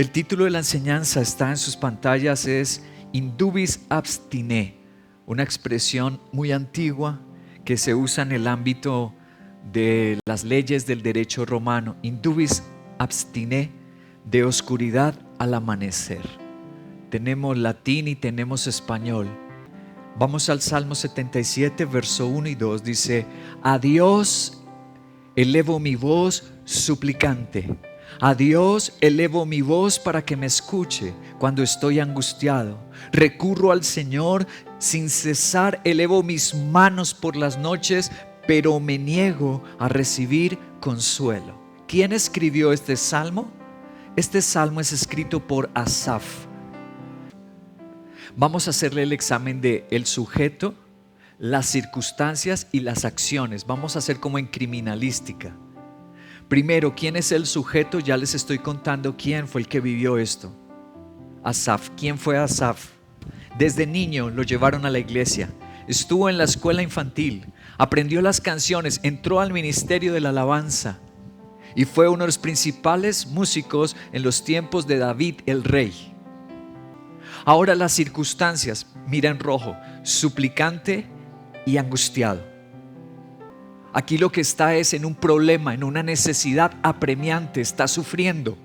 El título de la enseñanza está en sus pantallas, es Indubis abstine, una expresión muy antigua que se usa en el ámbito de las leyes del derecho romano. Indubis abstine, de oscuridad al amanecer. Tenemos latín y tenemos español. Vamos al Salmo 77, verso 1 y 2. Dice: a Dios elevo mi voz suplicante. A Dios elevo mi voz para que me escuche cuando estoy angustiado. Recurro al Señor sin cesar, elevo mis manos por las noches, pero me niego a recibir consuelo. ¿Quién escribió este salmo? Este salmo es escrito por Asaf. Vamos a hacerle el examen de el sujeto, las circunstancias y las acciones. Vamos a hacer como en criminalística. Primero, ¿quién es el sujeto? Ya les estoy contando quién fue el que vivió esto. Asaf. ¿Quién fue Asaf? Desde niño lo llevaron a la iglesia. Estuvo en la escuela infantil. Aprendió las canciones. Entró al ministerio de la alabanza. Y fue uno de los principales músicos en los tiempos de David el rey. Ahora las circunstancias. Mira en rojo. Suplicante y angustiado. Aquí lo que está es en un problema, en una necesidad apremiante, está sufriendo.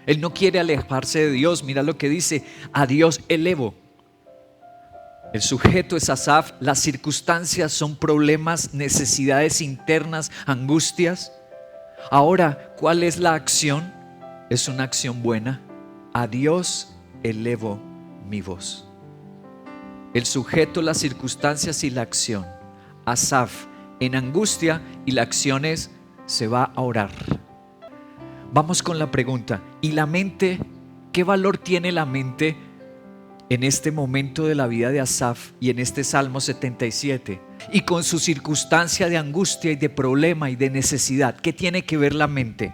Él no quiere alejarse de Dios. Mira lo que dice: a Dios elevo. El sujeto es Asaf, las circunstancias son problemas, necesidades internas, angustias. Ahora, ¿cuál es la acción? Es una acción buena. A Dios elevo mi voz. El sujeto, las circunstancias y la acción. Asaf en angustia, y la acción es: se va a orar. Vamos con la pregunta: ¿y la mente? ¿Qué valor tiene la mente en este momento de la vida de Asaf y en este Salmo 77? Y con su circunstancia de angustia y de problema y de necesidad, ¿qué tiene que ver la mente?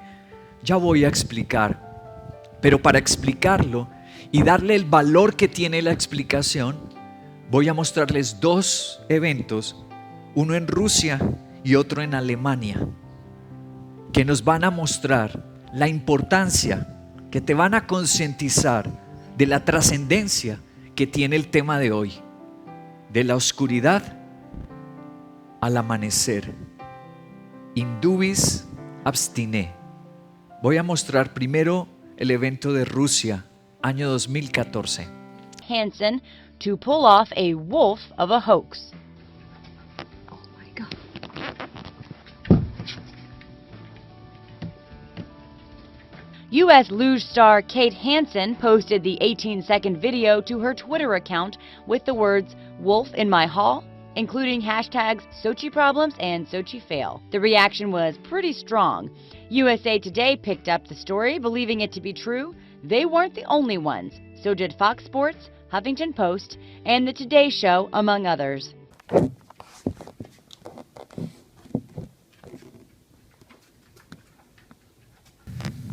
Ya voy a explicar, pero para explicarlo y darle el valor que tiene la explicación, voy a mostrarles dos eventos, uno en Rusia y otro en Alemania, que nos van a mostrar la importancia, que te van a concientizar de la trascendencia que tiene el tema de hoy, de la oscuridad al amanecer. Indubis abstine. Voy a mostrar primero el evento de Rusia, año 2014. Hansen to pull off a wolf of a hoax. U.S. luge star Kate Hansen posted the 18-second video to her Twitter account with the words, "Wolf in my hall," including hashtags Sochi problems and Sochi fail. The reaction was pretty strong. USA Today picked up the story, believing it to be true. They weren't the only ones. So did Fox Sports, Huffington Post, and The Today Show, among others.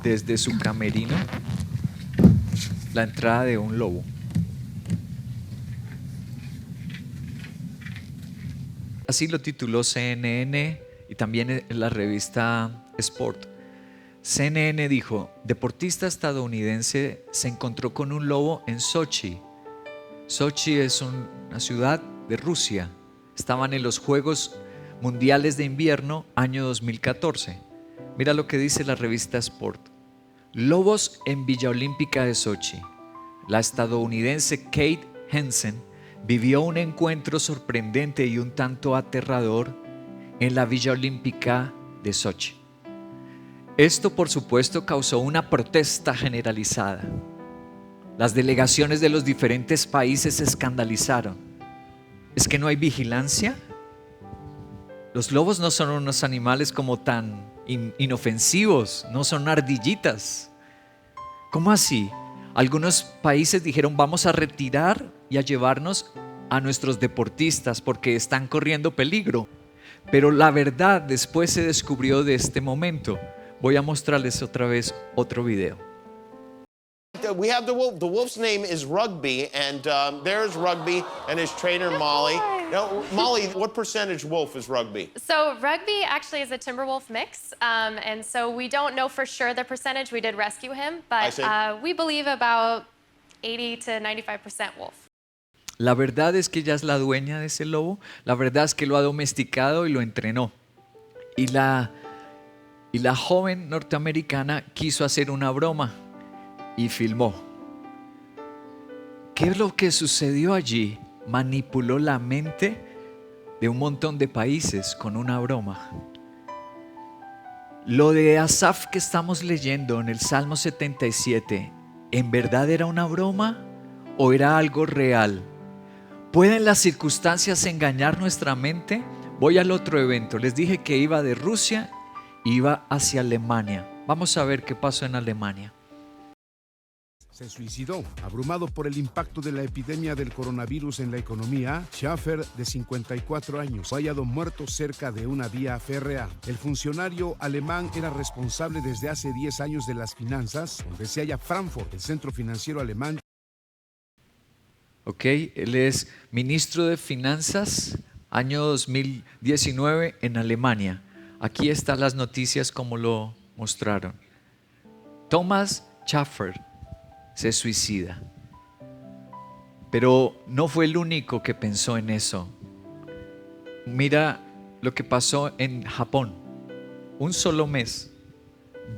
Desde su camerino, la entrada de un lobo. Así lo tituló CNN y también en la revista Sport. CNN dijo: deportista estadounidense se encontró con un lobo en Sochi. Sochi es una ciudad de Rusia. Estaban en los Juegos Mundiales de Invierno, año 2014. Mira lo que dice la revista Sport. Lobos en Villa Olímpica de Sochi. La estadounidense Kate Hansen vivió un encuentro sorprendente y un tanto aterrador en la Villa Olímpica de Sochi. Esto, por supuesto, causó una protesta generalizada. Las delegaciones de los diferentes países se escandalizaron. ¿Es que no hay vigilancia? Los lobos no son unos animales como tan inofensivos, no son ardillitas. ¿Cómo así? Algunos países dijeron: vamos a retirar y a llevarnos a nuestros deportistas porque están corriendo peligro. Pero la verdad después se descubrió de este momento. Voy a mostrarles otra vez otro video. We have the wolf. The wolf's name is Rugby, and there's Rugby and his trainer Molly. Now, Molly, what percentage wolf is rugby? So rugby actually is a Timberwolf mix, and so we don't know for sure the percentage. We did rescue him, I but see. we believe about 80 to 95% wolf. La verdad es que ella es la dueña de ese lobo. La verdad es que lo ha domesticado y lo entrenó. Y la joven norteamericana quiso hacer una broma y filmó. ¿Qué es lo que sucedió allí? Manipuló la mente de un montón de países con una broma. Lo de Asaf que estamos leyendo en el Salmo 77, ¿en verdad era una broma o era algo real? ¿Pueden las circunstancias engañar nuestra mente? Voy al otro evento. Les dije que iba de Rusia, iba hacia Alemania. Vamos a ver qué pasó en Alemania. Se suicidó. Abrumado por el impacto de la epidemia del coronavirus en la economía, Schaffer, de 54 años, fue hallado muerto cerca de una vía férrea. El funcionario alemán era responsable desde hace 10 años de las finanzas, donde se halla Frankfurt, el centro financiero alemán. Ok, él es ministro de Finanzas, año 2019 en Alemania. Aquí están las noticias como lo mostraron. Thomas Schaffer se suicida. Pero no fue el único que pensó en eso. Mira lo que pasó en Japón. Un solo mes,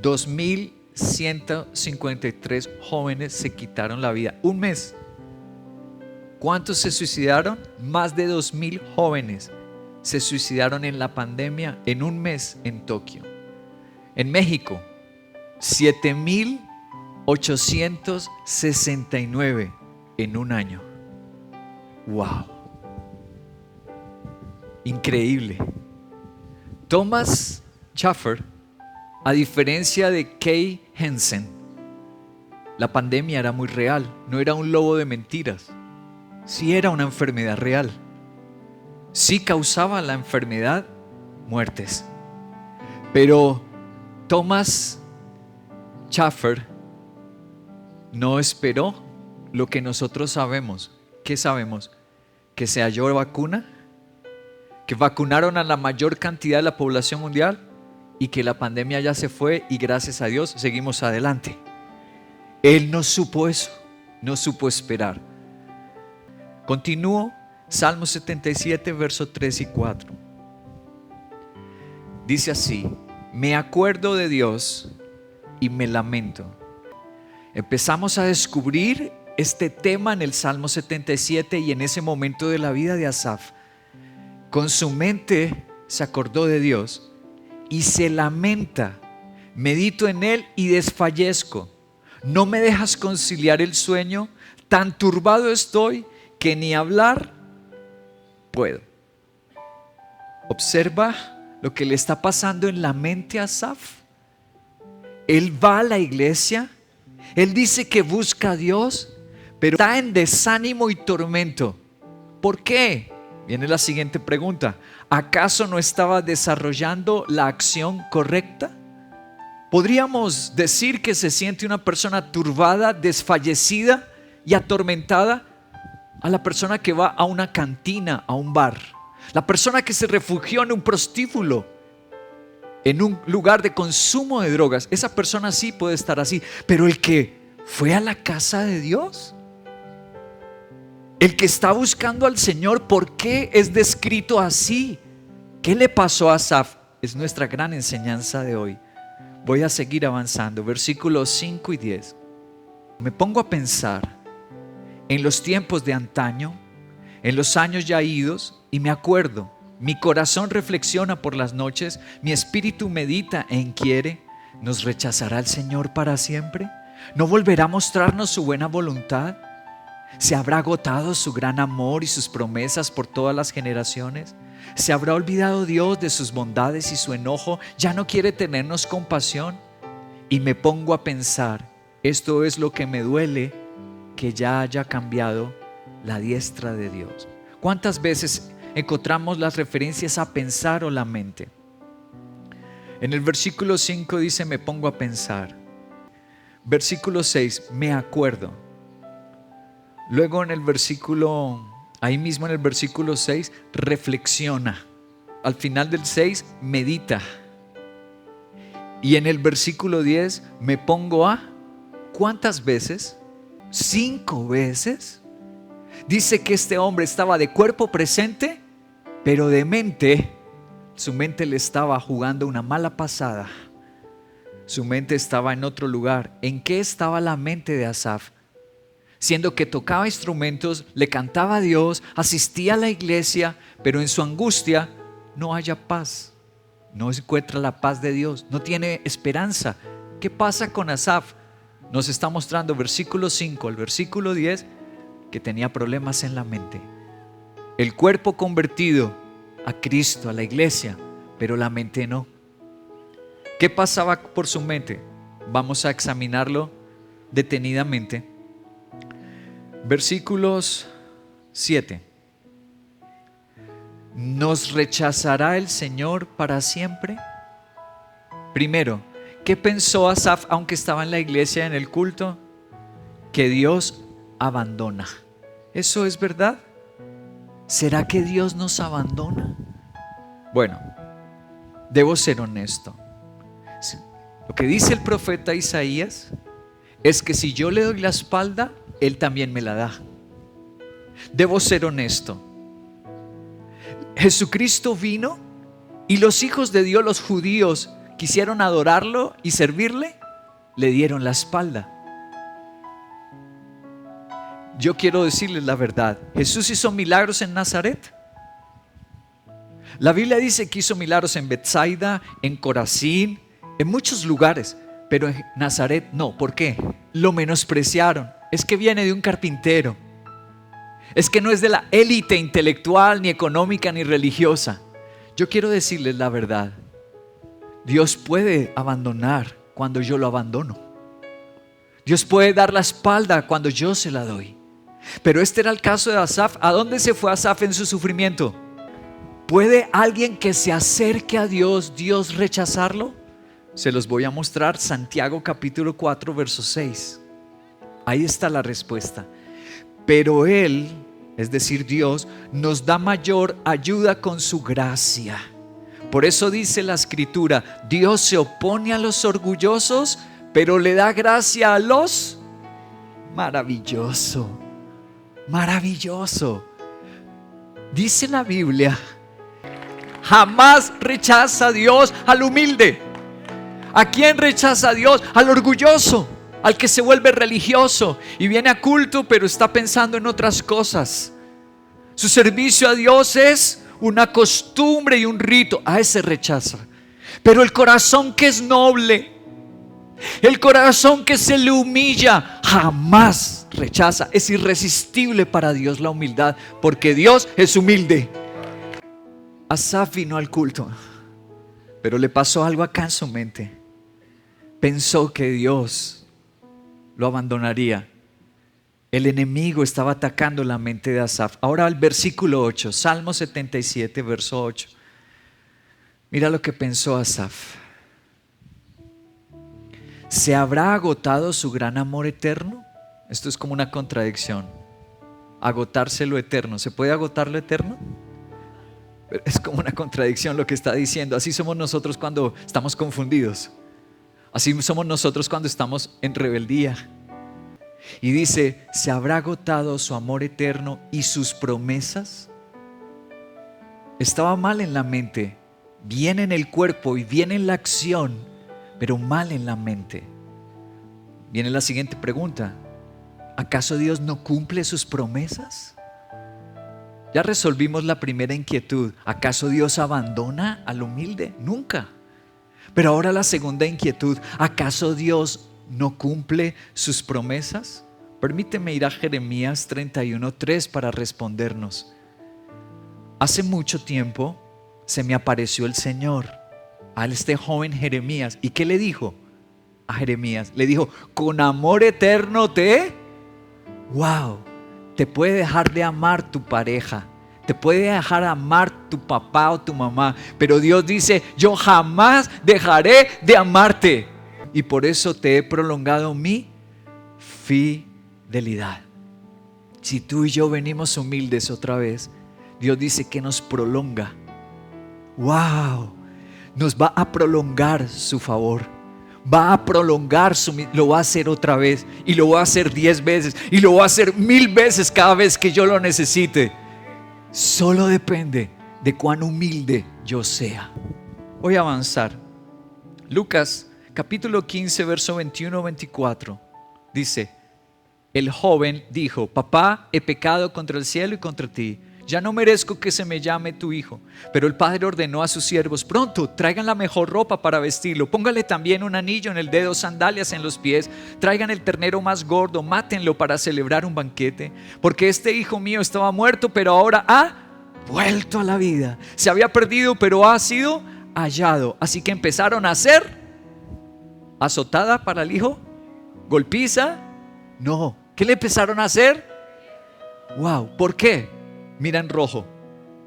2.153 jóvenes se quitaron la vida. Un mes. ¿Cuántos se suicidaron? Más de 2.000 jóvenes se suicidaron en la pandemia en un mes en Tokio. En México, 7.869 en un año. ¡Wow! Increíble. Thomas Schaffer, a diferencia de Kay Hansen, la pandemia era muy real, no era un lobo de mentiras. Sí era una enfermedad real. Sí causaba la enfermedad muertes. Pero Thomas Schaffer no esperó lo que nosotros sabemos. ¿Qué sabemos? Que se halló vacuna, que vacunaron a la mayor cantidad de la población mundial y que la pandemia ya se fue y gracias a Dios seguimos adelante. Él no supo eso, no supo esperar. Continúo, Salmo 77, versos 3 y 4. Dice así: me acuerdo de Dios y me lamento. Empezamos a descubrir este tema en el Salmo 77 y en ese momento de la vida de Asaf. Con su mente se acordó de Dios y se lamenta. Medito en Él y desfallezco. No me dejas conciliar el sueño. Tan turbado estoy que ni hablar puedo. Observa lo que le está pasando en la mente a Asaf. Él va a la iglesia, él dice que busca a Dios, pero está en desánimo y tormento. ¿Por qué? Viene la siguiente pregunta. ¿Acaso no estaba desarrollando la acción correcta? ¿Podríamos decir que se siente una persona turbada, desfallecida y atormentada? A la persona que va a una cantina, a un bar, la persona que se refugió en un prostíbulo, en un lugar de consumo de drogas, esa persona sí puede estar así. Pero el que fue a la casa de Dios, el que está buscando al Señor, ¿por qué es descrito así? ¿Qué le pasó a Asaf? Es nuestra gran enseñanza de hoy. Voy a seguir avanzando, versículos 5 y 10. Me pongo a pensar en los tiempos de antaño, en los años ya idos, y me acuerdo. Mi corazón reflexiona por las noches, mi espíritu medita e inquiere. ¿Nos rechazará el Señor para siempre? ¿No volverá a mostrarnos su buena voluntad? ¿Se habrá agotado su gran amor y sus promesas por todas las generaciones? ¿Se habrá olvidado Dios de sus bondades y su enojo ya no quiere tenernos compasión? Y me pongo a pensar, esto es lo que me duele, que ya haya cambiado la diestra de Dios. ¿Cuántas veces encontramos las referencias a pensar o la mente? En el versículo 5 dice: me pongo a pensar. Versículo 6, me acuerdo. Luego en el versículo Ahí mismo en el versículo 6, reflexiona. Al final del 6, medita. Y en el versículo 10, me pongo a, ¿cuántas veces? 5 veces. Dice que este hombre estaba de cuerpo presente, pero de mente, su mente le estaba jugando una mala pasada. Su mente estaba en otro lugar. ¿En qué estaba la mente de Asaf? Siendo que tocaba instrumentos, le cantaba a Dios, asistía a la iglesia, pero en su angustia no haya paz. No encuentra la paz de Dios, no tiene esperanza. ¿Qué pasa con Asaf? Nos está mostrando versículo 5 al versículo 10 que tenía problemas en la mente. El cuerpo convertido a Cristo, a la iglesia, pero la mente no. ¿Qué pasaba por su mente? Vamos a examinarlo detenidamente. Versículos 7. ¿Nos rechazará el Señor para siempre? Primero, ¿qué pensó Asaf aunque estaba en la iglesia, en el culto? Que Dios abandona. ¿Eso es verdad? ¿Será que Dios nos abandona? Bueno, debo ser honesto. Lo que dice el profeta Isaías es que si yo le doy la espalda, Él también me la da. Debo ser honesto. Jesucristo vino y los hijos de Dios, los judíos, quisieron adorarlo y servirle, le dieron la espalda. Yo quiero decirles la verdad. Jesús hizo milagros en Nazaret. La Biblia dice que hizo milagros en Betsaida, en Corazín, en muchos lugares, pero en Nazaret no. ¿Por qué? Lo menospreciaron. Es que viene de un carpintero. Es que no es de la élite intelectual, ni económica, ni religiosa. Yo quiero decirles la verdad. Dios puede abandonar cuando yo lo abandono. Dios puede dar la espalda cuando yo se la doy. Pero este era el caso de Asaf. ¿A dónde se fue Asaf en su sufrimiento? ¿Puede alguien que se acerque a Dios, Dios rechazarlo? Se los voy a mostrar. Santiago capítulo 4, verso 6. Ahí está la respuesta. Pero Él, es decir Dios, nos da mayor ayuda con su gracia. Por eso dice la escritura, Dios se opone a los orgullosos, pero le da gracia a los... Maravilloso, maravilloso. Dice la Biblia, jamás rechaza a Dios al humilde. ¿A quién rechaza a Dios? Al orgulloso, al que se vuelve religioso y viene a culto pero está pensando en otras cosas. Su servicio a Dios es una costumbre y un rito. A ese rechaza. Pero el corazón que es noble, el corazón que se le humilla, jamás rechaza. Es irresistible para Dios la humildad, porque Dios es humilde. Asaf vino al culto, pero le pasó algo acá en su mente. Pensó que Dios lo abandonaría. El enemigo estaba atacando la mente de Asaf. Ahora el versículo 8, Salmo 77, verso 8. Mira lo que pensó Asaf. ¿Se habrá agotado su gran amor eterno? Esto es como una contradicción. Agotarse lo eterno. ¿Se puede agotar lo eterno? Pero es como una contradicción lo que está diciendo. Así somos nosotros cuando estamos confundidos. Así somos nosotros cuando estamos en rebeldía. Y dice, ¿se habrá agotado su amor eterno y sus promesas? Estaba mal en la mente, bien en el cuerpo y bien en la acción, pero mal en la mente. Viene la siguiente pregunta. ¿Acaso Dios no cumple sus promesas? Ya resolvimos la primera inquietud. ¿Acaso Dios abandona al humilde? Nunca. Pero ahora la segunda inquietud. ¿Acaso Dios no cumple sus promesas? Permíteme ir a Jeremías 31:3 para respondernos. Hace mucho tiempo se me apareció el Señor a este joven Jeremías. ¿Y qué le dijo a Jeremías? Le dijo, con amor eterno wow, te puede dejar de amar tu pareja, te puede dejar de amar tu papá o tu mamá, pero Dios dice, yo jamás dejaré de amarte. Y por eso te he prolongado mi fidelidad. Si tú y yo venimos humildes otra vez, Dios dice que nos prolonga. ¡Wow! Nos va a prolongar su favor. Va a prolongar lo va a hacer otra vez. Y lo va a hacer 10 veces. Y lo va a hacer 1000 veces cada vez que yo lo necesite. Solo depende de cuán humilde yo sea. Voy a avanzar. Lucas capítulo 15, verso 21-24. Dice: el joven dijo: papá, he pecado contra el cielo y contra ti. Ya no merezco que se me llame tu hijo. Pero el padre ordenó a sus siervos: pronto, traigan la mejor ropa para vestirlo. Póngale también un anillo en el dedo, sandalias en los pies. Traigan el ternero más gordo, mátenlo para celebrar un banquete. Porque este hijo mío estaba muerto, pero ahora ha vuelto a la vida. Se había perdido, pero ha sido hallado. Así que empezaron a hacer azotada para el hijo, golpiza. No, ¿qué le empezaron a hacer? Wow, ¿por qué? Mira en rojo: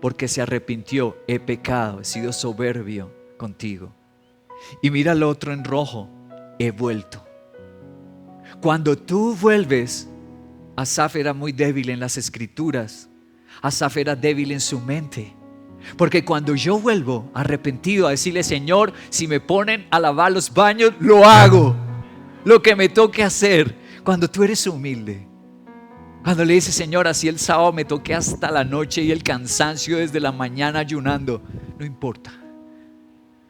porque se arrepintió. He pecado, he sido soberbio contigo. Y mira el otro en rojo: he vuelto. Cuando tú vuelves, Asaf era muy débil en las escrituras. Asaf era débil en su mente. Porque cuando yo vuelvo arrepentido a decirle: Señor, si me ponen a lavar los baños, lo hago, lo que me toque hacer. Cuando tú eres humilde, cuando le dices: Señor, así el sábado me toque hasta la noche y el cansancio desde la mañana ayunando, no importa.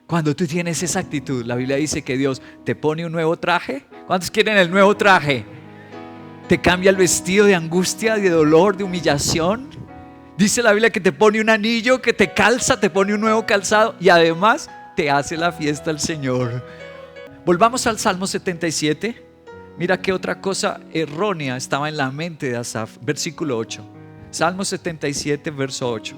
Cuando tú tienes esa actitud, la Biblia dice que Dios te pone un nuevo traje. ¿Cuántos quieren el nuevo traje? Te cambia el vestido de angustia, de dolor, de humillación. Dice la Biblia que te pone un anillo, que te calza, te pone un nuevo calzado y además te hace la fiesta al Señor. Volvamos al Salmo 77. Mira qué otra cosa errónea estaba en la mente de Asaf. Versículo 8. Salmo 77, verso 8.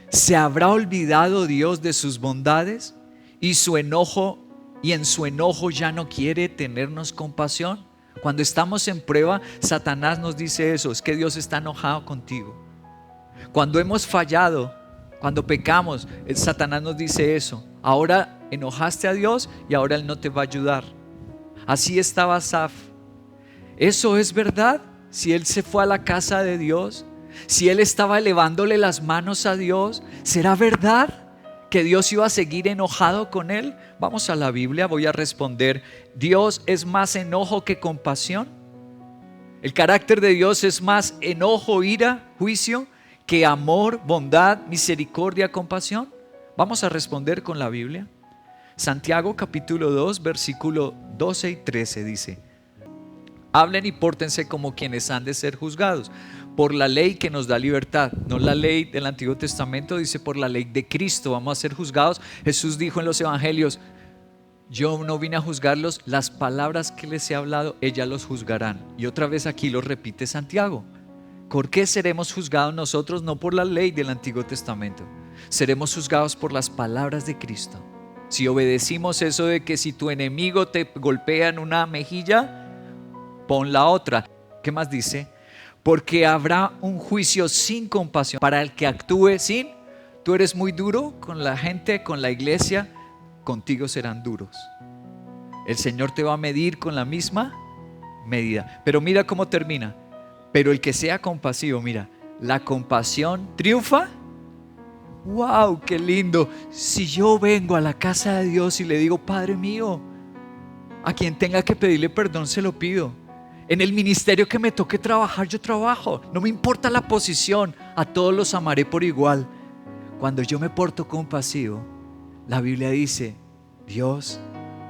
¿Se habrá olvidado Dios de sus bondades y en su enojo ya no quiere tenernos compasión? Cuando estamos en prueba, Satanás nos dice eso: es que Dios está enojado contigo. Cuando hemos fallado, cuando pecamos, Satanás nos dice eso: ahora enojaste a Dios y ahora Él no te va a ayudar. Así estaba Asaf. ¿Eso es verdad? Si él se fue a la casa de Dios, si él estaba elevándole las manos a Dios, ¿será verdad que Dios iba a seguir enojado con él? Vamos a la Biblia, voy a responder. ¿Dios es más enojo que compasión? ¿El carácter de Dios es más enojo, ira, juicio que amor, bondad, misericordia, compasión? Vamos a responder con la Biblia. Santiago capítulo 2, versículo 12 y 13 dice: hablen y pórtense como quienes han de ser juzgados por la ley que nos da libertad. No la ley del Antiguo Testamento, dice por la ley de Cristo vamos a ser juzgados. Jesús dijo en los evangelios: yo no vine a juzgarlos, las palabras que les he hablado, ellas los juzgarán. Y otra vez aquí lo repite Santiago. ¿Por qué seremos juzgados nosotros? No por la ley del Antiguo Testamento. Seremos juzgados por las palabras de Cristo. Si obedecimos eso de que si tu enemigo te golpea en una mejilla, pon la otra. ¿Qué más dice? Porque habrá un juicio sin compasión para el que actúe sin. Tú eres muy duro con la gente, con la iglesia, contigo serán duros. El Señor te va a medir con la misma medida. Pero mira cómo termina. Pero el que sea compasivo, mira, la compasión triunfa. ¡Wow! ¡Qué lindo! Si yo vengo a la casa de Dios y le digo: Padre mío, a quien tenga que pedirle perdón se lo pido. En el ministerio que me toque trabajar, yo trabajo. No me importa la posición, a todos los amaré por igual. Cuando yo me porto compasivo, la Biblia dice: Dios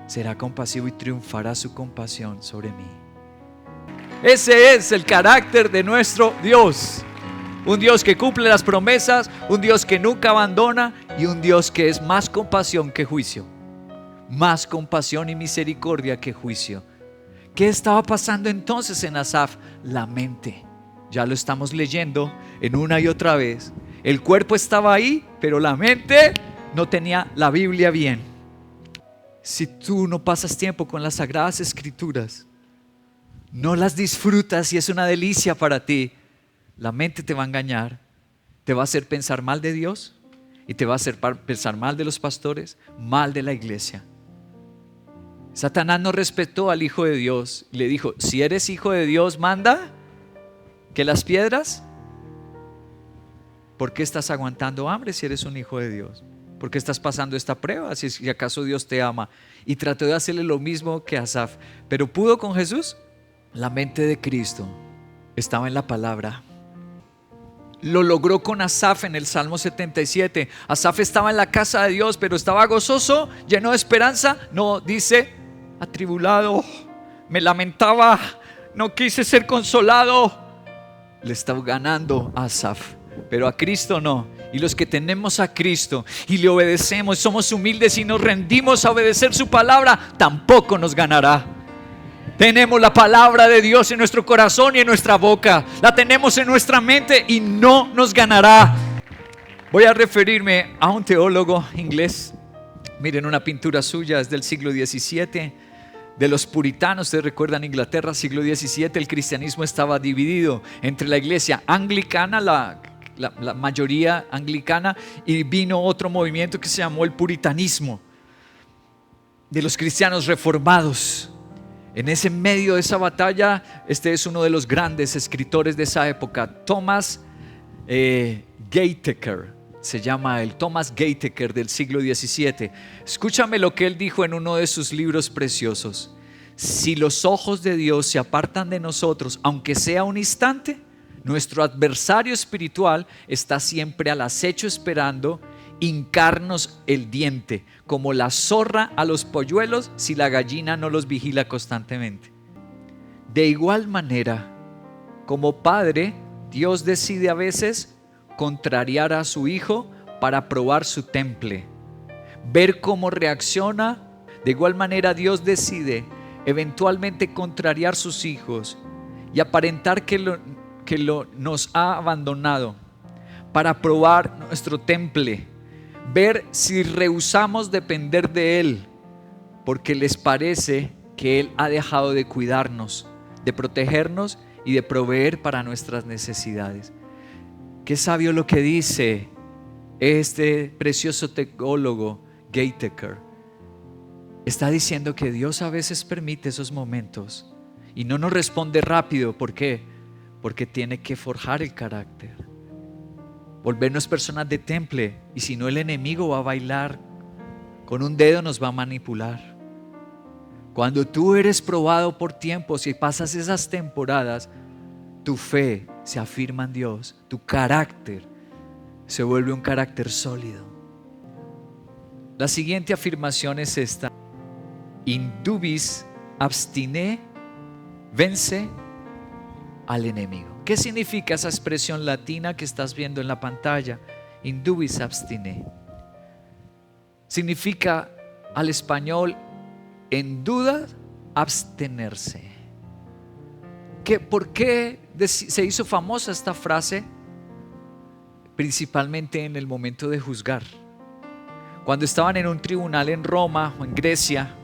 será compasivo y triunfará su compasión sobre mí. Ese es el carácter de nuestro Dios. Un Dios que cumple las promesas, un Dios que nunca abandona y un Dios que es más compasión que juicio. Más compasión y misericordia que juicio. ¿Qué estaba pasando entonces en Asaf? La mente. Ya lo estamos leyendo en una y otra vez. El cuerpo estaba ahí, pero la mente no tenía la Biblia bien. Si tú no pasas tiempo con las Sagradas Escrituras, no las disfrutas y es una delicia para ti, la mente te va a engañar, te va a hacer pensar mal de Dios y te va a hacer pensar mal de los pastores, mal de la iglesia. Satanás no respetó al Hijo de Dios y le dijo: si eres hijo de Dios, manda que las piedras. ¿Por qué estás aguantando hambre si eres un hijo de Dios? ¿Por qué estás pasando esta prueba si acaso Dios te ama? Y trató de hacerle lo mismo que Asaf, pero ¿pudo con Jesús? La mente de Cristo estaba en la palabra. Lo logró con Asaf en el Salmo 77. Asaf estaba en la casa de Dios, pero estaba gozoso, lleno de esperanza. No, dice, atribulado, me lamentaba, no quise ser consolado. Le estaba ganando a Asaf, pero a Cristo no. Y los que tenemos a Cristo y le obedecemos, somos humildes y nos rendimos a obedecer su palabra, tampoco nos ganará. Tenemos la palabra de Dios en nuestro corazón y en nuestra boca. La tenemos en nuestra mente y no nos ganará. Voy a referirme a un teólogo inglés. Miren, una pintura suya es del siglo XVII, de los puritanos. Ustedes recuerdan Inglaterra, siglo XVII. El cristianismo estaba dividido entre la iglesia anglicana, la mayoría anglicana, y vino otro movimiento que se llamó el puritanismo, de los cristianos reformados. En ese medio de esa batalla, este es uno de los grandes escritores de esa época, Thomas Gatekeeper, se llama el Thomas Gatekeeper del siglo XVII. Escúchame lo que él dijo en uno de sus libros preciosos: si los ojos de Dios se apartan de nosotros, aunque sea un instante, nuestro adversario espiritual está siempre al acecho esperando hincarnos el diente, como la zorra a los polluelos si la gallina no los vigila constantemente. De igual manera, como padre, Dios decide a veces contrariar a su hijo para probar su temple, ver cómo reacciona. De igual manera, Dios decide eventualmente contrariar sus hijos y aparentar que nos ha abandonado para probar nuestro temple, ver si rehusamos depender de Él, porque les parece que Él ha dejado de cuidarnos, de protegernos y de proveer para nuestras necesidades. Qué sabio lo que dice este precioso teólogo Gatekeeper. Está diciendo que Dios a veces permite esos momentos y no nos responde rápido. ¿Por qué? Porque tiene que forjar el carácter, volvernos personas de temple. Y si no, el enemigo va a bailar con un dedo, nos va a manipular. Cuando tú eres probado por tiempos y pasas esas temporadas, tu fe se afirma en Dios, tu carácter se vuelve un carácter sólido. La siguiente afirmación es esta: indubis abstine, vence al enemigo. ¿Qué significa esa expresión latina que estás viendo en la pantalla? Indubis abstine. Significa al español, en duda, abstenerse. ¿Por qué se hizo famosa esta frase? Principalmente en el momento de juzgar. Cuando estaban en un tribunal en Roma o en Grecia,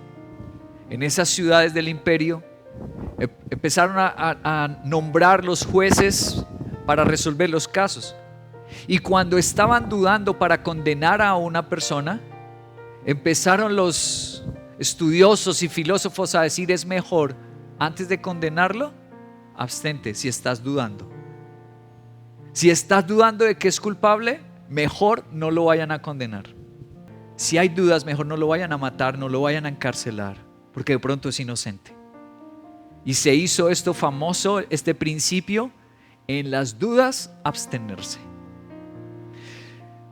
en esas ciudades del imperio, empezaron a nombrar los jueces para resolver los casos. Y cuando estaban dudando para condenar a una persona, empezaron los estudiosos y filósofos a decir: es mejor, antes de condenarlo, abstente si estás dudando. Si estás dudando de que es culpable, mejor no lo vayan a condenar. Si hay dudas, mejor no lo vayan a matar, no lo vayan a encarcelar, porque de pronto es inocente. Y se hizo esto famoso, este principio: en las dudas, abstenerse.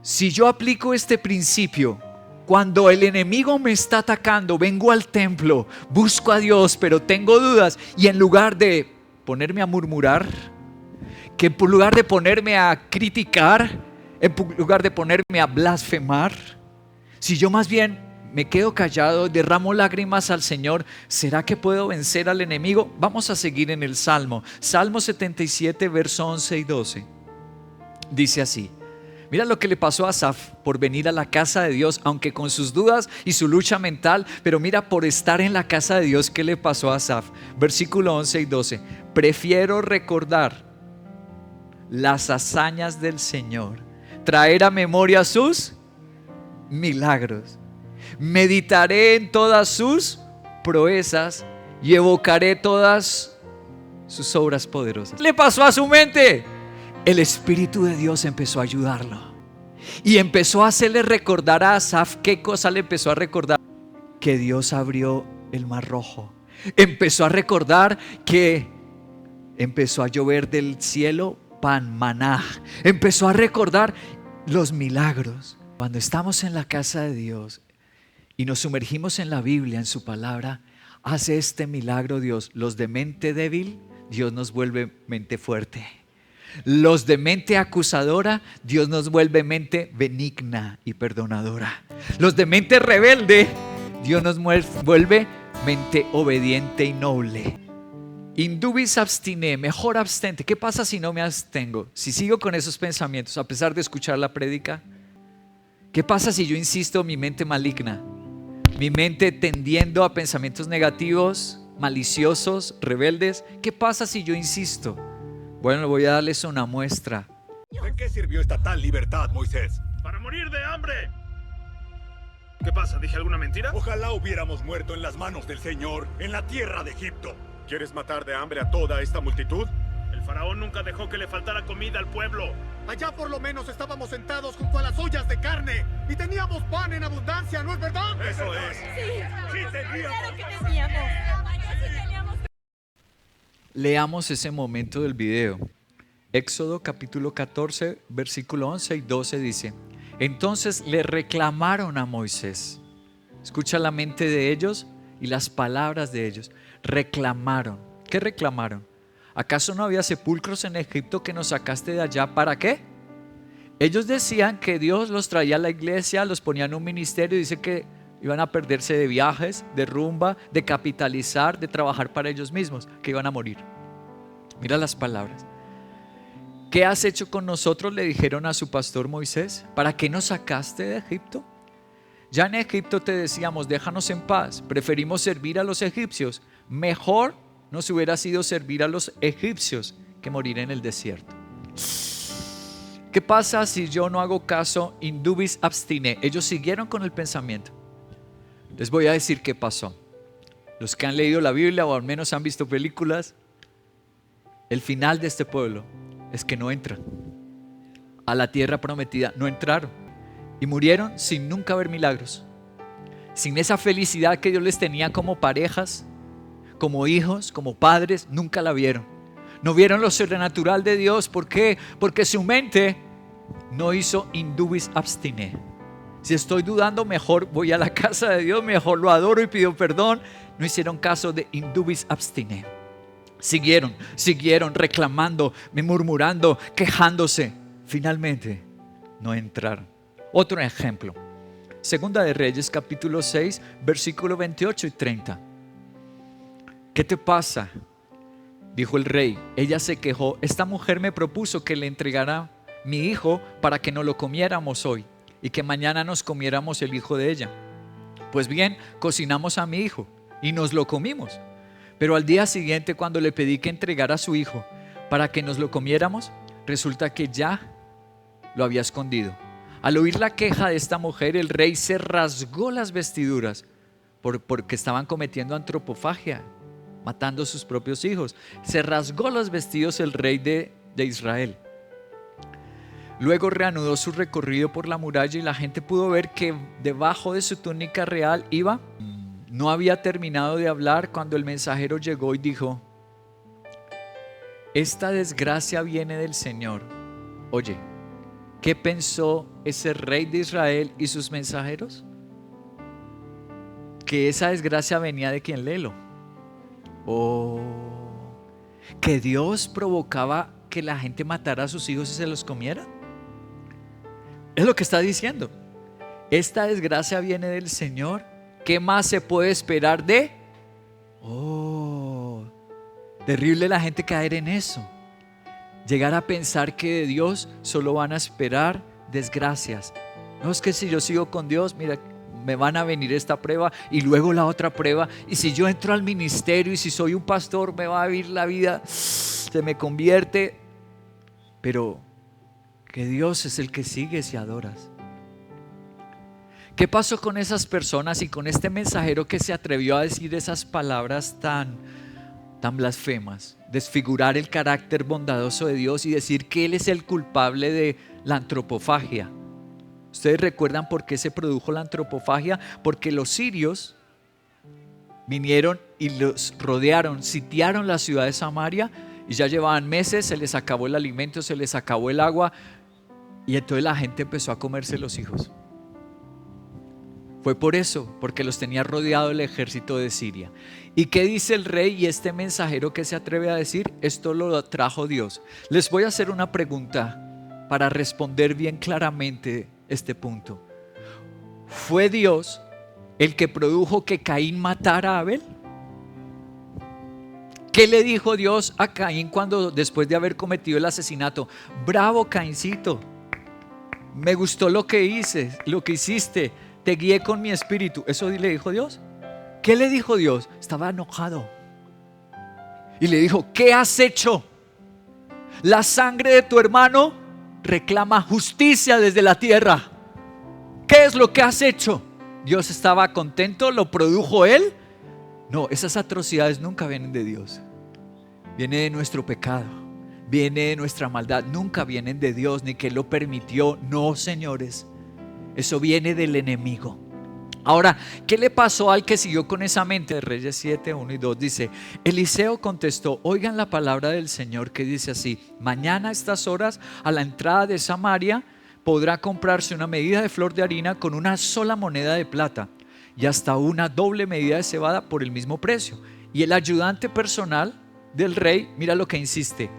Si yo aplico este principio, cuando el enemigo me está atacando, vengo al templo, busco a Dios, pero tengo dudas, y en lugar de ponerme a murmurar, que en lugar de ponerme a criticar, en lugar de ponerme a blasfemar, si yo más bien me quedo callado, derramo lágrimas al Señor, ¿será que puedo vencer al enemigo? Vamos a seguir en el Salmo. Salmo 77, verso 11 y 12. Dice así: mira lo que le pasó a Asaf por venir a la casa de Dios, aunque con sus dudas y su lucha mental, pero mira, por estar en la casa de Dios, ¿qué le pasó a Asaf? Versículo 11 y 12. Prefiero recordar las hazañas del Señor, traer a memoria sus milagros. Meditaré en todas sus proezas y evocaré todas sus obras poderosas. Le pasó a su mente. El Espíritu de Dios empezó a ayudarlo y empezó a hacerle recordar a Asaf. ¿Qué cosa le empezó a recordar? Que Dios abrió el mar rojo. Empezó a recordar que empezó a llover del cielo pan, maná. Empezó a recordar los milagros. Cuando estamos en la casa de Dios y nos sumergimos en la Biblia, en su palabra, hace este milagro Dios. Los de mente débil, Dios nos vuelve mente fuerte. Los de mente acusadora, Dios nos vuelve mente benigna y perdonadora. Los de mente rebelde, Dios nos vuelve mente obediente y noble. Indubis abstine, mejor abstente. ¿Qué pasa si no me abstengo? Si sigo con esos pensamientos a pesar de escuchar la prédica. ¿Qué pasa si yo insisto mi mente maligna? Mi mente tendiendo a pensamientos negativos, maliciosos, rebeldes. ¿Qué pasa si yo insisto? Bueno, voy a darles una muestra. ¿De qué sirvió esta tal libertad, Moisés? ¡Para morir de hambre! ¿Qué pasa? ¿Dije alguna mentira? Ojalá hubiéramos muerto en las manos del Señor, en la tierra de Egipto. ¿Quieres matar de hambre a toda esta multitud? El faraón nunca dejó que le faltara comida al pueblo. Allá por lo menos estábamos sentados junto a las ollas de carne y teníamos pan en abundancia, ¿no es verdad? Eso es. Sí teníamos. Claro que teníamos. Leamos ese momento del video. Éxodo capítulo 14, versículo 11 y 12 dice: entonces le reclamaron a Moisés. Escucha la mente de ellos y las palabras de ellos. Reclamaron. ¿Qué reclamaron? ¿Acaso no había sepulcros en Egipto que nos sacaste de allá? ¿Para qué? Ellos decían que Dios los traía a la iglesia, los ponía en un ministerio y dice que iban a perderse de viajes, de rumba, de capitalizar, de trabajar para ellos mismos, que iban a morir. Mira las palabras. ¿Qué has hecho con nosotros?, le dijeron a su pastor Moisés. ¿Para qué nos sacaste de Egipto? Ya en Egipto te decíamos, déjanos en paz, preferimos servir a los egipcios. Mejor nos hubiera sido servir a los egipcios que morir en el desierto. ¿Qué pasa si yo no hago caso? Indubis abstine. Ellos siguieron con el pensamiento. Les voy a decir qué pasó. Los que han leído la Biblia o al menos han visto películas, el final de este pueblo es que no entran a la tierra prometida. No entraron y murieron sin nunca ver milagros, sin esa felicidad que Dios les tenía como parejas, como hijos, como padres. Nunca la vieron. No vieron lo sobrenatural de Dios. ¿Por qué? Porque su mente no hizo indubis abstine. Si estoy dudando, mejor voy a la casa de Dios, mejor lo adoro y pido perdón. No hicieron caso de indubis abstine. Siguieron reclamando, murmurando, quejándose. Finalmente no entraron. Otro ejemplo. Segunda de Reyes capítulo 6, versículo 28 y 30. ¿Qué te pasa?, dijo el rey. Ella se quejó. Esta mujer me propuso que le entregara mi hijo para que no lo comiéramos hoy y que mañana nos comiéramos el hijo de ella. Pues bien, cocinamos a mi hijo y nos lo comimos. Pero al día siguiente, cuando le pedí que entregara a su hijo para que nos lo comiéramos, resulta que ya lo había escondido. Al oír la queja de esta mujer, el rey se rasgó las vestiduras porque estaban cometiendo antropofagia, matando a sus propios hijos. Se rasgó los vestidos el rey de Israel. Luego reanudó su recorrido por la muralla y la gente pudo ver que debajo de su túnica real iba. No había terminado de hablar cuando el mensajero llegó y dijo: esta desgracia viene del Señor. Oye, ¿qué pensó ese rey de Israel y sus mensajeros? Que esa desgracia venía de quien. Léelo. Que Dios provocaba que la gente matara a sus hijos y se los comiera. Es lo que está diciendo. Esta desgracia viene del Señor. ¿Qué más se puede esperar de? Terrible la gente caer en eso. Llegar a pensar que de Dios solo van a esperar desgracias. No, es que si yo sigo con Dios, mira, me van a venir esta prueba y luego la otra prueba. Y si yo entro al ministerio y si soy un pastor, me va a vivir la vida, se me convierte. Pero que Dios es el que sigues y adoras. ¿Qué pasó con esas personas y con este mensajero que se atrevió a decir esas palabras tan tan blasfemas, desfigurar el carácter bondadoso de Dios y decir que Él es el culpable de la antropofagia. ¿Ustedes recuerdan por qué se produjo la antropofagia? Porque los sirios vinieron y los rodearon, sitiaron la ciudad de Samaria y ya llevaban meses, se les acabó el alimento, se les acabó el agua y entonces la gente empezó a comerse los hijos. Fue por eso, porque los tenía rodeado el ejército de Siria. ¿Y qué dice el rey y este mensajero que se atreve a decir? Esto lo trajo Dios. Les voy a hacer una pregunta para responder bien claramente este punto. ¿Fue Dios el que produjo que Caín matara a Abel? ¿Qué le dijo Dios a Caín cuando después de haber cometido el asesinato? Bravo, Caíncito, me gustó lo que hiciste, te guié con mi espíritu. ¿Eso le dijo Dios? ¿Qué le dijo Dios? Estaba enojado y le dijo, ¿qué has hecho? La sangre de tu hermano reclama justicia desde la tierra. ¿Qué es lo que has hecho? ¿Dios estaba contento? ¿Lo produjo Él? No, esas atrocidades nunca vienen de Dios. Viene de nuestro pecado, viene de nuestra maldad. Nunca vienen de Dios ni que Él lo permitió. No, señores, eso viene del enemigo. Ahora, ¿qué le pasó al que siguió con esa mente? De Reyes 7, 1 y 2 dice, Eliseo contestó, oigan la palabra del Señor que dice así, mañana a estas horas a la entrada de Samaria podrá comprarse una medida de flor de harina con una sola moneda de plata y hasta una doble medida de cebada por el mismo precio. Y el ayudante personal del rey, mira lo que insiste,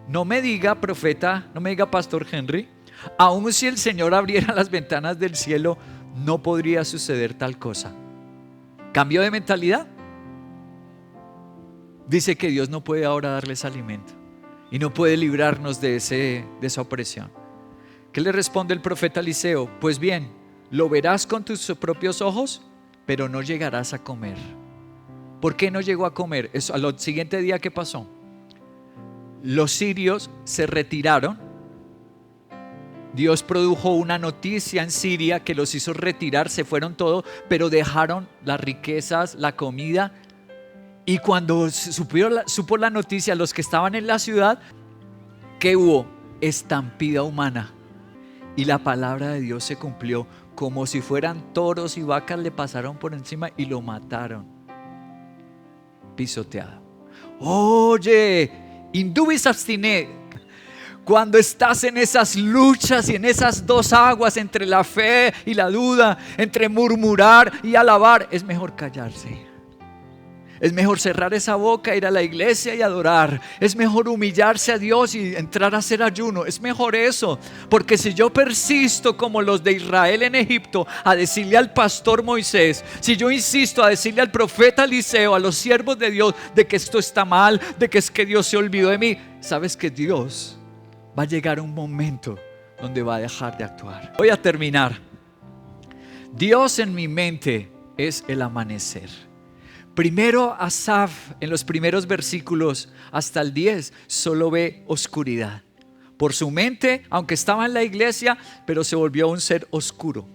no me diga profeta, no me diga pastor Henry, aun si el Señor abriera las ventanas del cielo, no podría suceder tal cosa. ¿Cambio de mentalidad? Dice que Dios no puede ahora darles alimento y no puede librarnos de esa opresión. ¿Qué le responde el profeta Eliseo? Pues bien, lo verás con tus propios ojos, pero no llegarás a comer. ¿Por qué no llegó a comer? Eso, al siguiente día, ¿qué pasó? Los sirios se retiraron. Dios produjo una noticia en Siria que los hizo retirar, se fueron todos, pero dejaron las riquezas, la comida. Y cuando supo la noticia, los que estaban en la ciudad, ¿qué hubo? Estampida humana. Y la palabra de Dios se cumplió. Como si fueran toros y vacas, le pasaron por encima y lo mataron. Pisoteado. Oye, indubis abstine. Cuando estás en esas luchas y en esas dos aguas entre la fe y la duda, entre murmurar y alabar, es mejor callarse. Es mejor cerrar esa boca, ir a la iglesia y adorar. Es mejor humillarse a Dios y entrar a hacer ayuno. Es mejor eso, porque si yo persisto como los de Israel en Egipto a decirle al pastor Moisés, si yo insisto a decirle al profeta Eliseo, a los siervos de Dios, de que esto está mal, de que es que Dios se olvidó de mí, sabes que Dios va a llegar un momento donde va a dejar de actuar. Voy a terminar. Dios en mi mente es el amanecer. Primero Asaf, en los primeros versículos hasta el 10, solo ve oscuridad. Por su mente, aunque estaba en la iglesia, pero se volvió un ser oscuro.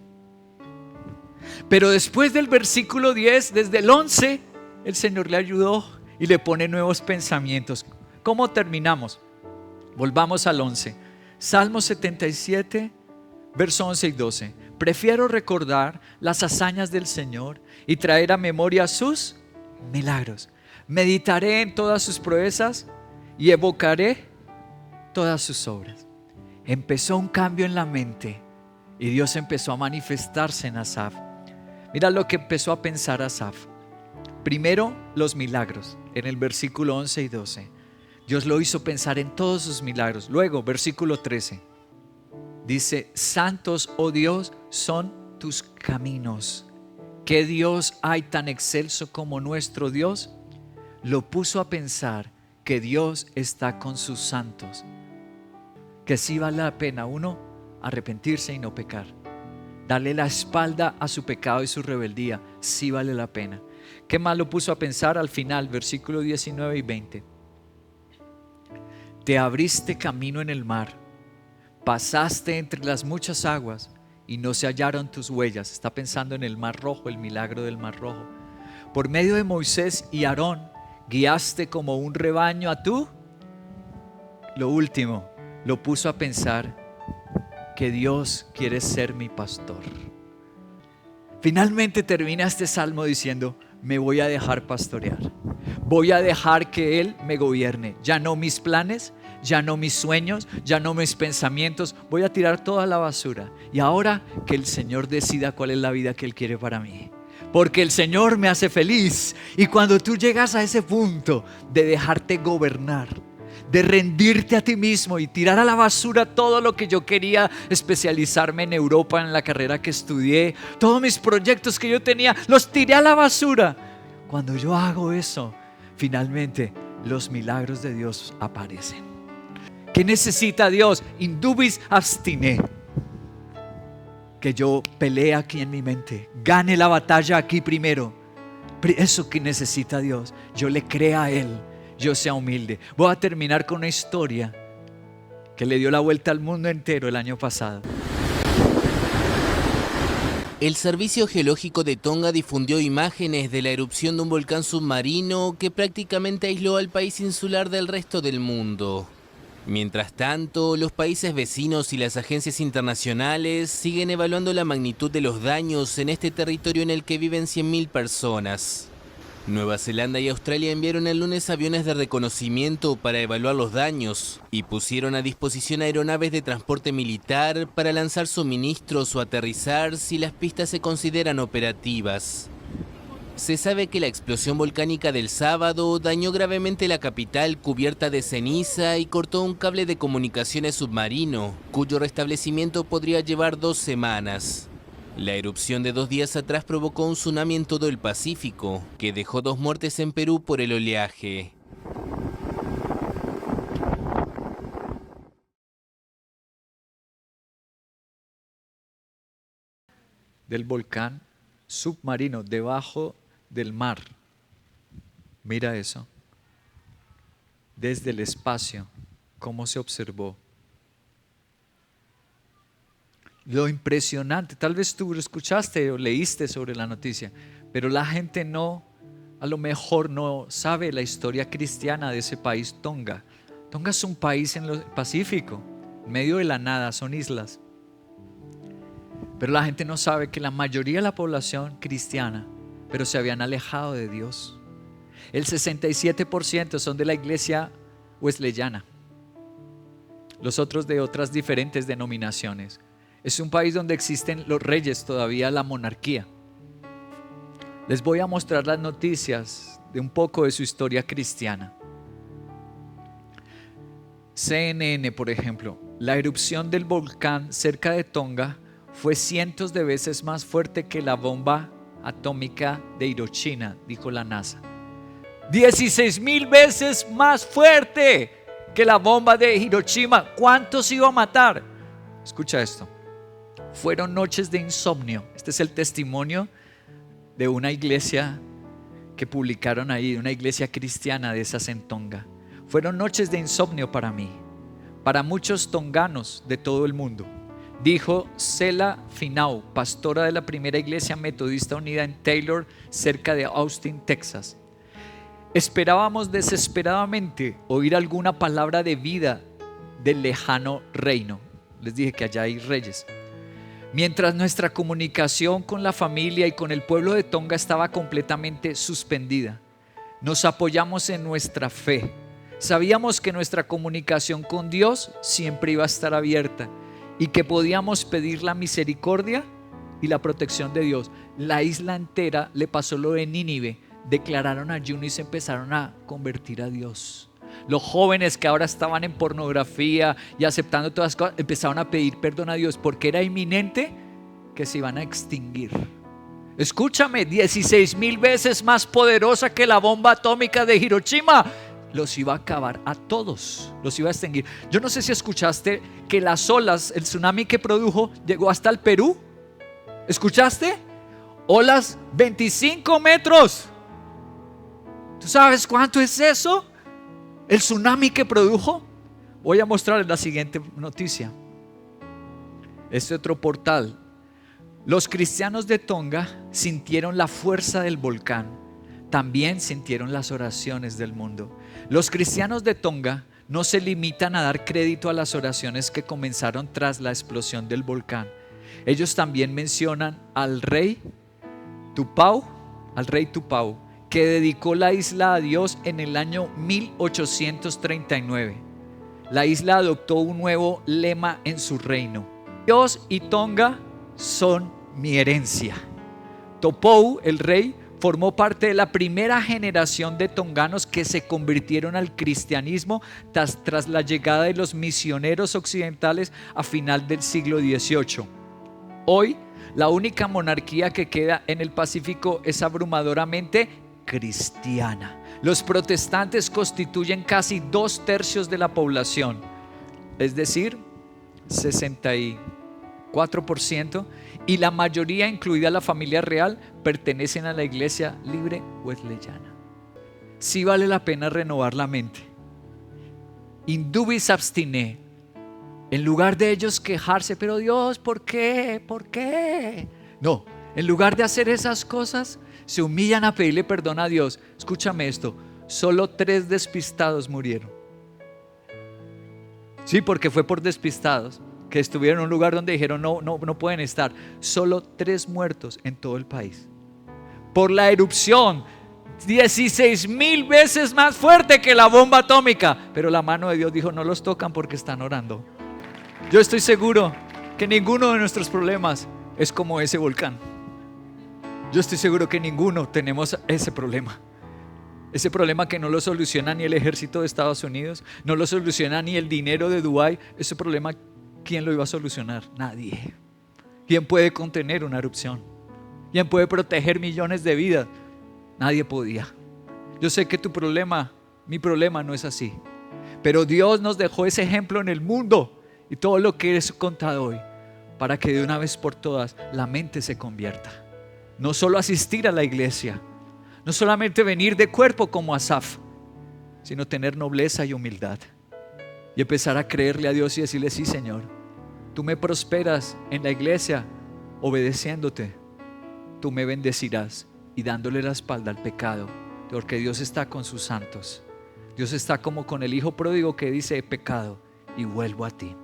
Pero después del versículo 10, desde el 11, el Señor le ayudó y le pone nuevos pensamientos. ¿Cómo terminamos? Volvamos al 11. Salmo 77, versos 11 y 12. Prefiero recordar las hazañas del Señor y traer a memoria sus milagros. Meditaré en todas sus proezas y evocaré todas sus obras. Empezó un cambio en la mente y Dios empezó a manifestarse en Asaf. Mira lo que empezó a pensar Asaf. Primero, los milagros, en el versículo 11 y 12. Dios lo hizo pensar en todos sus milagros. Luego, versículo 13, dice, santos, oh Dios, son tus caminos. ¿Qué Dios hay tan excelso como nuestro Dios? Lo puso a pensar que Dios está con sus santos. Que sí vale la pena uno arrepentirse y no pecar. Darle la espalda a su pecado y su rebeldía. Sí vale la pena. ¿Qué más lo puso a pensar al final? Versículo 19 y 20. Te abriste camino en el mar. Pasaste entre las muchas aguas y no se hallaron tus huellas. Está pensando en el Mar Rojo, el milagro del Mar Rojo. Por medio de Moisés y Aarón, guiaste como un rebaño a tú. Lo último, lo puso a pensar que Dios quiere ser mi pastor. Finalmente termina este salmo diciendo: me voy a dejar pastorear. Voy a dejar que Él me gobierne. Ya no mis planes, ya no mis sueños, ya no mis pensamientos. Voy a tirar toda la basura. Y ahora que el Señor decida cuál es la vida que Él quiere para mí. Porque el Señor me hace feliz. Y cuando tú llegas a ese punto de dejarte gobernar, de rendirte a ti mismo y tirar a la basura todo lo que yo quería especializarme en Europa, en la carrera que estudié, todos mis proyectos que yo tenía, los tiré a la basura. Cuando yo hago eso, finalmente los milagros de Dios aparecen. ¿Qué necesita Dios? Indubis abstine. Que yo pelee aquí en mi mente, gane la batalla aquí primero. Eso que necesita Dios, yo le crea a Él, yo sea humilde. Voy a terminar con una historia que le dio la vuelta al mundo entero el año pasado. El Servicio Geológico de Tonga difundió imágenes de la erupción de un volcán submarino que prácticamente aisló al país insular del resto del mundo. Mientras tanto, los países vecinos y las agencias internacionales siguen evaluando la magnitud de los daños en este territorio en el que viven 100.000 personas. Nueva Zelanda y Australia enviaron el lunes aviones de reconocimiento para evaluar los daños y pusieron a disposición aeronaves de transporte militar para lanzar suministros o aterrizar si las pistas se consideran operativas. Se sabe que la explosión volcánica del sábado dañó gravemente la capital cubierta de ceniza y cortó un cable de comunicaciones submarino, cuyo restablecimiento podría llevar 2 semanas. La erupción de 2 días atrás provocó un tsunami en todo el Pacífico, que dejó 2 muertes en Perú por el oleaje. Del volcán submarino debajo del mar. Mira eso. Desde el espacio, cómo se observó. Lo impresionante, tal vez tú lo escuchaste o leíste sobre la noticia, pero la gente a lo mejor no sabe la historia cristiana de ese país, Tonga. Tonga es un país en el Pacífico, en medio de la nada, son islas. Pero la gente no sabe que la mayoría de la población cristiana, pero se habían alejado de Dios. El 67% son de la iglesia wesleyana, los otros de otras diferentes denominaciones. Es un país donde existen los reyes, todavía la monarquía. Les voy a mostrar las noticias de un poco de su historia cristiana. CNN, por ejemplo, la erupción del volcán cerca de Tonga fue cientos de veces más fuerte que la bomba atómica de Hiroshima, dijo la NASA. 16,000 veces más fuerte que la bomba de Hiroshima. ¿Cuántos iba a matar? Escucha esto. Fueron noches de insomnio. Este es el testimonio de una iglesia que publicaron ahí, una iglesia cristiana de esas en Tonga. Fueron noches de insomnio para mí, para muchos tonganos de todo el mundo. Dijo Sela Finau, pastora de la primera iglesia metodista unida en Taylor, cerca de Austin, Texas. Esperábamos desesperadamente oír alguna palabra de vida del lejano reino. Les dije que allá hay reyes. Mientras nuestra comunicación con la familia y con el pueblo de Tonga estaba completamente suspendida, nos apoyamos en nuestra fe. Sabíamos que nuestra comunicación con Dios siempre iba a estar abierta y que podíamos pedir la misericordia y la protección de Dios. La isla entera le pasó lo de Nínive, declararon ayuno y se empezaron a convertir a Dios. Los jóvenes que ahora estaban en pornografía y aceptando todas las cosas, empezaron a pedir perdón a Dios porque era inminente que se iban a extinguir. Escúchame, 16,000 veces más poderosa que la bomba atómica de Hiroshima. Los iba a acabar a todos, los iba a extinguir. Yo no sé si escuchaste que las olas, el tsunami que produjo, llegó hasta el Perú. ¿Escuchaste? Olas 25 metros. ¿Tú sabes cuánto es eso? El tsunami que produjo. Voy a mostrarles la siguiente noticia. Este otro portal. Los cristianos de Tonga sintieron la fuerza del volcán. también sintieron las oraciones del mundo. Los cristianos de Tonga no se limitan a dar crédito a las oraciones que comenzaron tras la explosión del volcán. Ellos también mencionan al rey Tupau, que dedicó la isla a Dios en el año 1839. La isla adoptó un nuevo lema en su reino: Dios y Tonga son mi herencia. Tupou, el rey, formó parte de la primera generación de tonganos que se convirtieron al cristianismo tras la llegada de los misioneros occidentales a final del siglo XVIII. Hoy, la única monarquía que queda en el Pacífico es abrumadoramente cristiana. Los protestantes constituyen casi 2/3 de la población, es decir, 64%, y la mayoría, incluida la familia real, pertenecen a la iglesia libre wesleyana. Sí vale la pena renovar la mente. Indubis abstine. En lugar de ellos quejarse, pero Dios, ¿por qué? ¿Por qué? No, en lugar de hacer esas cosas, se humillan a pedirle perdón a Dios. Escúchame esto, solo 3 despistados murieron. Sí, porque fue por despistados que estuvieron en un lugar donde dijeron no pueden estar. Solo 3 muertos en todo el país por la erupción 16,000 veces más fuerte que la bomba atómica, pero la mano de Dios dijo: no los tocan porque están orando. Yo estoy seguro que ninguno de nuestros problemas es como ese volcán. Yo estoy seguro que ninguno tenemos ese problema que no lo soluciona ni el ejército de Estados Unidos, no lo soluciona ni el dinero de Dubái. Ese problema, ¿quién lo iba a solucionar? Nadie. ¿Quién puede contener una erupción? ¿Quién puede proteger millones de vidas? Nadie podía. Yo sé que mi problema no es así, pero Dios nos dejó ese ejemplo en el mundo y todo lo que es contado hoy, para que de una vez por todas la mente se convierta. No solo asistir a la iglesia, no solamente venir de cuerpo como Asaf, sino tener nobleza y humildad y empezar a creerle a Dios y decirle: sí, Señor, tú me prosperas en la iglesia obedeciéndote, tú me bendecirás, y dándole la espalda al pecado, porque Dios está con sus santos. Dios está como con el hijo pródigo que dice: he pecado y vuelvo a ti.